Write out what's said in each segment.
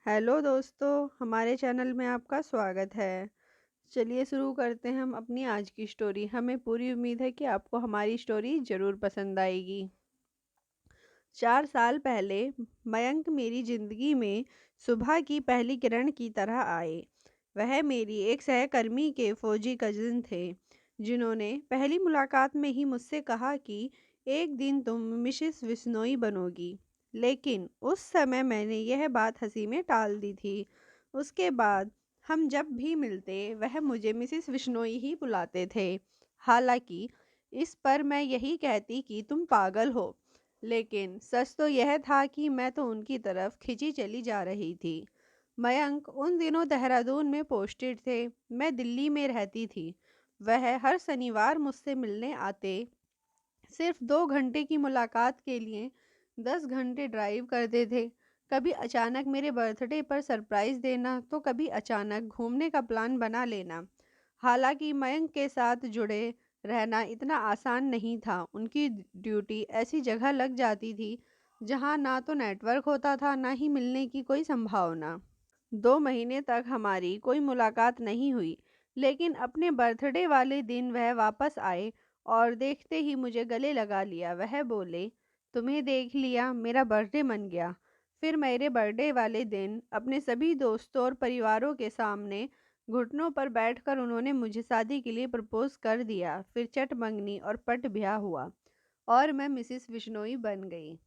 Hello दोस्तों, हमारे channel में आपका स्वागत है। चलिए शुरू करते हैं हम अपनी आज की स्टोरी। हमें पूरी उम्मीद है कि आपको हमारी स्टोरी ज़रूर पसंद आएगी। 4 साल पहले मयंक मेरी ज़िंदगी में सुबह की पहली किरण की तरह आए। वह मेरी एक सहकर्मी के फौजी कजिन थे, जिन्होंने पहली मुलाकात में ही मुझसे कहा कि एक दिन तुम मिसेस विश्नोई बनोगी। लेकिन उस समय मैंने यह बात हंसी में टाल दी थी। उसके बाद हम जब भी मिलते वह मुझे मिसेस विश्नोई ही बुलाते थे। हालांकि इस पर मैं यही कहती कि तुम पागल हो, लेकिन सच तो यह था कि मैं तो उनकी तरफ खिंची चली जा रही थी। मयंक उन दिनों देहरादून में पोस्टेड थे, मैं दिल्ली में रहती थी। वह हर शनिवार मुझसे मिलने आते, सिर्फ 2 घंटे की मुलाकात के लिए 10 घंटे ड्राइव करते थे। कभी अचानक मेरे बर्थडे पर सरप्राइज देना, तो कभी अचानक घूमने का प्लान बना लेना। हालांकि मयंक के साथ जुड़े रहना इतना आसान नहीं था। उनकी ड्यूटी ऐसी जगह लग जाती थी जहां ना तो नेटवर्क होता था, ना ही मिलने की कोई संभावना। 2 महीने तक हमारी कोई मुलाकात नहीं हुई, लेकिन अपने बर्थडे वाले दिन वह वापस आए और देखते ही मुझे गले लगा लिया। वह बोले, तुम्हें देख लिया, मेरा बर्थडे मन गया। फिर मेरे बर्थडे वाले दिन अपने सभी दोस्तों और परिवारों के सामने घुटनों पर बैठकर उन्होंने मुझे शादी के लिए प्रपोज कर दिया। फिर चट मंगनी और पट ब्याह हुआ और मैं मिसेस विश्नोई बन गई।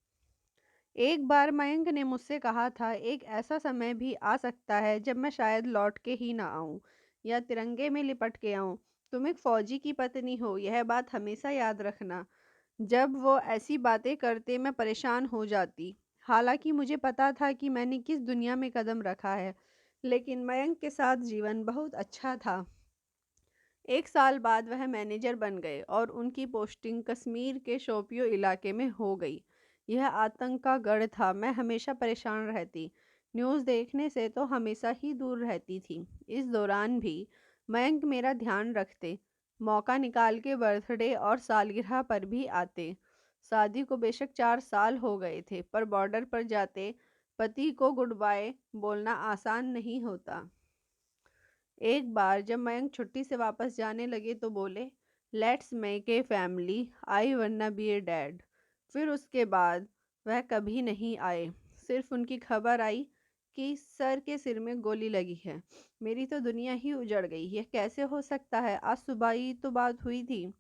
एक बार मयंक ने मुझसे कहा था, एक ऐसा समय भी आ सकता है जब मैं शायद लौट के ही ना आऊं, या तिरंगे में लिपट के आऊं। तुम एक फौजी की पत्नी हो, यह बात हमेशा याद रखना। जब वो ऐसी बातें करते मैं परेशान हो जाती। हालांकि मुझे पता था कि मैंने किस दुनिया में कदम रखा है, लेकिन मयंक के साथ जीवन बहुत अच्छा था। 1 साल बाद वह मैनेजर बन गए और उनकी पोस्टिंग कश्मीर के शोपियो इलाके में हो गई। यह आतंक का गढ़ था। मैं हमेशा परेशान रहती, न्यूज़ देखने से तो हमेशा ही दूर रहती थी। इस दौरान भी मयंक मेरा ध्यान रखते, मौका निकाल के बर्थडे और सालगिरह पर भी आते। शादी को बेशक 4 साल हो गए थे, पर बॉर्डर पर जाते पति को गुड बाय बोलना आसान नहीं होता। एक बार जब मयंक छुट्टी से वापस जाने लगे तो बोले, let's make a family, I wanna be a dad. फिर उसके बाद वह कभी नहीं आए। सिर्फ उनकी खबर आई कि सर के सिर में गोली लगी है। मेरी तो दुनिया ही उजड़ गई। यह कैसे हो सकता है? आज सुबह ही तो बात हुई थी।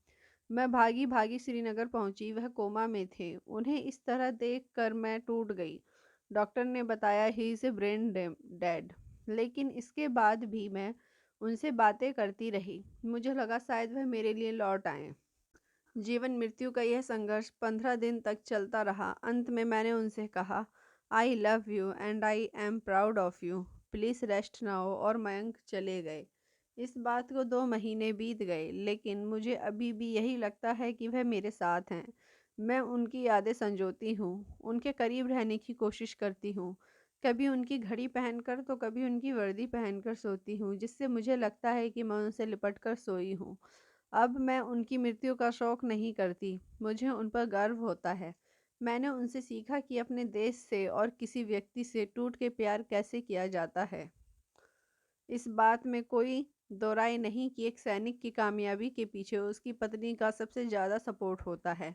मैं भागी भागी श्रीनगर पहुंची। वह कोमा में थे। उन्हें इस तरह देखकर मैं टूट गई। डॉक्टर ने बताया he is a brain dead. लेकिन इसके बाद भी मैं उनसे बातें करती रही। मुझे लगा शायद वह मेरे लिए लौट आए। जीवन मृत्यु का यह संघर्ष 15 दिन तक चलता रहा। अंत में मैंने उनसे कहा, I love you and I am proud of you, please rest now. और मयंक चले गए। इस बात को 2 महीने बीत गए, लेकिन मुझे अभी भी यही लगता है कि वह मेरे साथ हैं। मैं उनकी यादें संजोती हूँ, उनके करीब रहने की कोशिश करती हूँ। कभी उनकी घड़ी पहनकर तो कभी उनकी वर्दी पहनकर सोती हूँ, जिससे मुझे लगता है कि मैं उनसे लिपट कर सोई हूँ। अब मैं उनकी मृत्यु का शोक नहीं करती, मुझे उन पर गर्व होता है। मैंने उनसे सीखा कि अपने देश से और किसी व्यक्ति से टूट के प्यार कैसे किया जाता है। इस बात में कोई दो राय नहीं कि एक सैनिक की कामयाबी के पीछे उसकी पत्नी का सबसे ज़्यादा सपोर्ट होता है।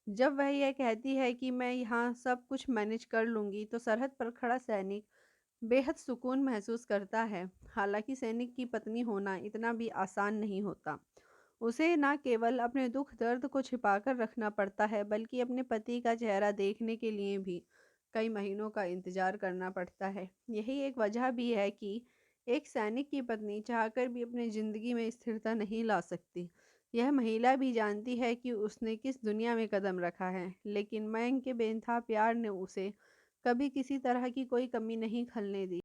जब वह यह कहती है कि मैं यहाँ सब कुछ मैनेज कर लूँगी, तो सरहद पर खड़ा सैनिक बेहद सुकून महसूस करता है। हालांकि सैनिक की पत्नी होना इतना भी आसान नहीं होता। उसे न केवल अपने दुख दर्द को छिपाकर रखना पड़ता है, बल्कि अपने पति का चेहरा देखने के लिए भी कई महीनों का इंतजार करना पड़ता है। यही एक वजह भी है कि एक सैनिक की पत्नी चाहकर भी अपनी जिंदगी में स्थिरता नहीं ला सकती। यह महिला भी जानती है कि उसने किस दुनिया में कदम रखा है, लेकिन मयंक के बेइंतहा प्यार ने उसे कभी किसी तरह की कोई कमी नहीं खलने दी।